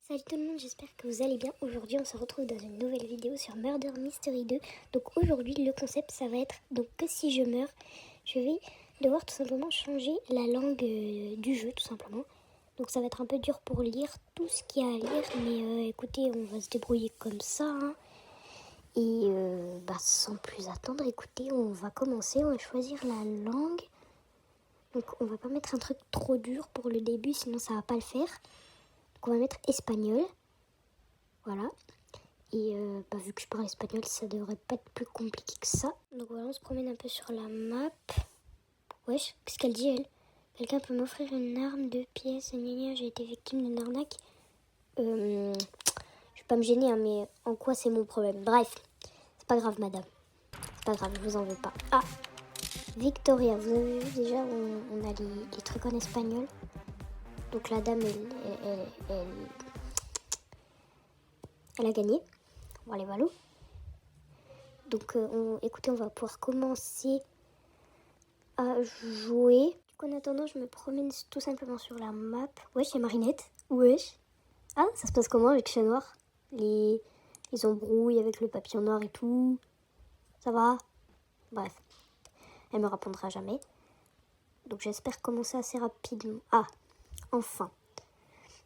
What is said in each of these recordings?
Salut tout le monde, j'espère que vous allez bien. Aujourd'hui on se retrouve dans une nouvelle vidéo sur Murder Mystery 2. Donc aujourd'hui le concept ça va être que si je meurs, je vais devoir tout simplement changer la langue du jeu tout simplement. Donc ça va être un peu dur pour lire tout ce qu'il y a à lire, mais écoutez, on va se débrouiller comme ça. Et sans plus attendre, écoutez, on va commencer, on va choisir la langue. Donc on va pas mettre un truc trop dur pour le début, sinon ça va pas le faire. Donc on va mettre espagnol. Voilà. Et vu que je parle espagnol, ça devrait pas être plus compliqué que ça. Donc voilà, on se promène un peu sur la map. Wesh, qu'est-ce qu'elle dit elle? Quelqu'un peut m'offrir une arme, 2 pièces, gna, j'ai été victime d'une arnaque. Je vais pas me gêner, hein, mais en quoi c'est mon problème? Bref, c'est pas grave madame. C'est pas grave, je vous en veux pas. Ah, Victoria, vous avez vu déjà, on a les trucs en espagnol. Donc la dame, elle a gagné. Bon, allez, voilà. Donc écoutez, on va pouvoir commencer à jouer. Du coup, en attendant, je me promène tout simplement sur la map. Wesh, il y a Marinette. Wesh. Ah, ça se passe comment avec Chat Noir? Les embrouilles avec le papillon noir et tout. Ça va? Bref. Elle me répondra jamais. Donc j'espère commencer assez rapidement. Ah, enfin.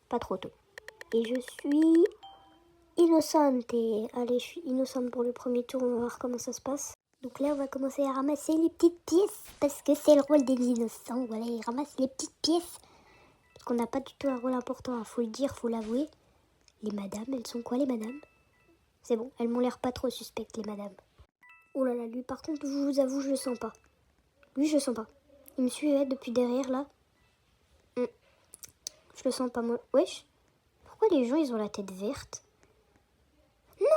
Pas trop tôt. Et je suis innocente. Allez, je suis innocente pour le premier tour. On va voir comment ça se passe. Donc là, on va commencer à ramasser les petites pièces. Parce que c'est le rôle des innocents. Voilà, ils ramassent les petites pièces. Parce qu'on n'a pas du tout un rôle important. Hein. Faut le dire, faut l'avouer. Les madames, elles sont quoi les madames? C'est bon, elles m'ont l'air pas trop suspectes les madames. Oh là là, lui par contre, je vous avoue, je le sens pas. Lui, je le sens pas. Il me suivait depuis derrière là. Je le sens pas moi. Wesh. Pourquoi les gens, ils ont la tête verte? Non,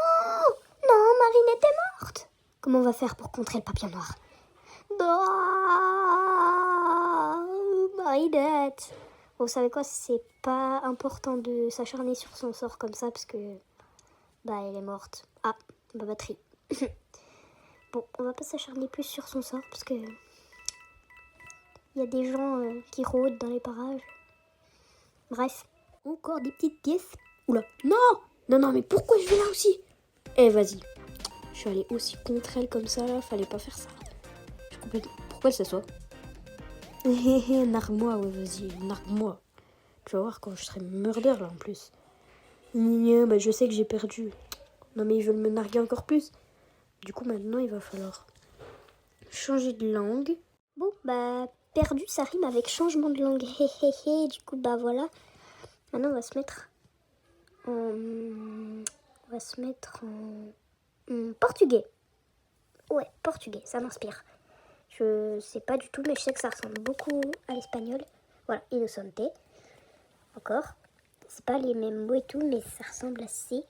Marinette est morte. Comment on va faire pour contrer le papillon noir? Marinette. Vous savez quoi, c'est pas important de s'acharner sur son sort comme ça parce que elle est morte. Ah, ma batterie. Bon, on va pas s'acharner plus sur son sort parce que il y a des gens qui rôdent dans les parages. Bref, encore des petites pièces. Oula, non, mais pourquoi je vais là aussi? Vas-y. Je suis allée aussi contre elle comme ça, là. Fallait pas faire ça. Je suis complètement... Pourquoi elle s'assoit? Nargue-moi, ouais, vas-y, nargue-moi. Tu vas voir quand je serai murder, là, en plus. Je sais que j'ai perdu. Non, mais ils veulent me narguer encore plus. Du coup, maintenant, il va falloir changer de langue. Bon, perdu, ça rime avec changement de langue. Du coup, voilà. Maintenant, on va se mettre en portugais. Ouais, portugais, ça m'inspire. Je sais pas du tout, mais je sais que ça ressemble beaucoup à l'espagnol. Voilà, innocente. Encore. C'est pas les mêmes mots et tout, mais ça ressemble assez.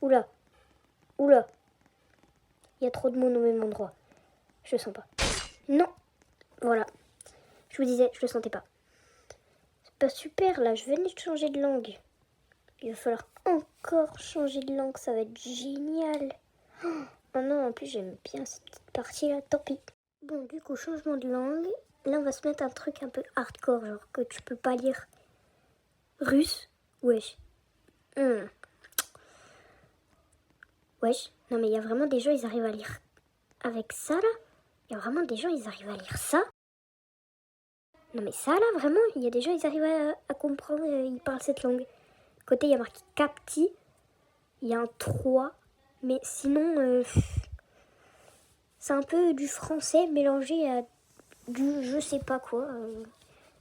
Oula. Il y a trop de mots au même endroit. Je le sens pas. Non. Voilà. Je vous disais, je le sentais pas. C'est pas super là, je venais de changer de langue. Il va falloir encore changer de langue, ça va être génial. Oh non, en plus j'aime bien cette petite partie là, tant pis. Bon, du coup, changement de langue. Là, on va se mettre un truc un peu hardcore, genre que tu peux pas lire. Russe? Wesh. Wesh. Non, mais il y a vraiment des gens, ils arrivent à lire avec ça là. Il y a vraiment des gens, ils arrivent à lire ça. Non, mais ça là, vraiment, il y a des gens, ils arrivent à comprendre, ils parlent cette langue. Côté, il y a marqué Capti. Il y a un 3. Mais sinon, c'est un peu du français mélangé à du je sais pas quoi.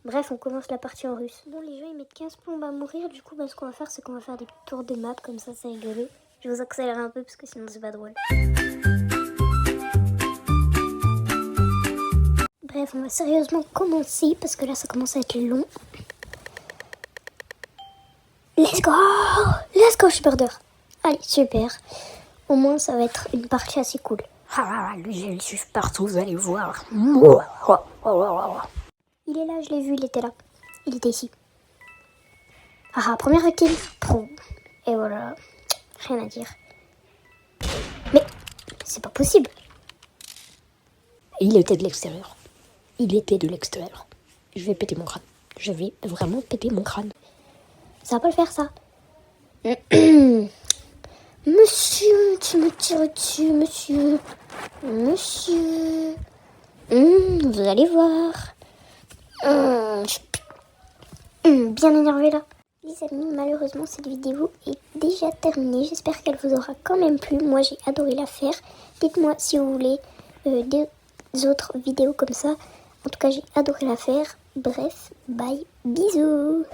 Bref, on commence la partie en russe. Bon, les gens, ils mettent 15 plombes à mourir. Du coup, ce qu'on va faire, c'est qu'on va faire des tours de map. Comme ça, c'est rigolo. Je vais vous accélérer un peu parce que sinon, c'est pas drôle. Bref, on va sérieusement commencer parce que là, ça commence à être long. Let's go, je suis murder. Allez, super. Au moins, ça va être une partie assez cool. Lui, je le suis partout, vous allez voir. Il est là, je l'ai vu, il était là. Il était ici. Première victime. Et voilà. Rien à dire. Mais, c'est pas possible. Il était de l'extérieur. Je vais péter mon crâne. Je vais vraiment péter mon crâne. Ça va pas le faire, ça. Monsieur, tu me tires dessus, monsieur. Monsieur. Vous allez voir. Bien énervé là. Les amis, malheureusement cette vidéo est déjà terminée. J'espère qu'elle vous aura quand même plu. Moi j'ai adoré la faire. Dites-moi si vous voulez des autres vidéos comme ça. En tout cas j'ai adoré la faire. Bref, bye, bisous.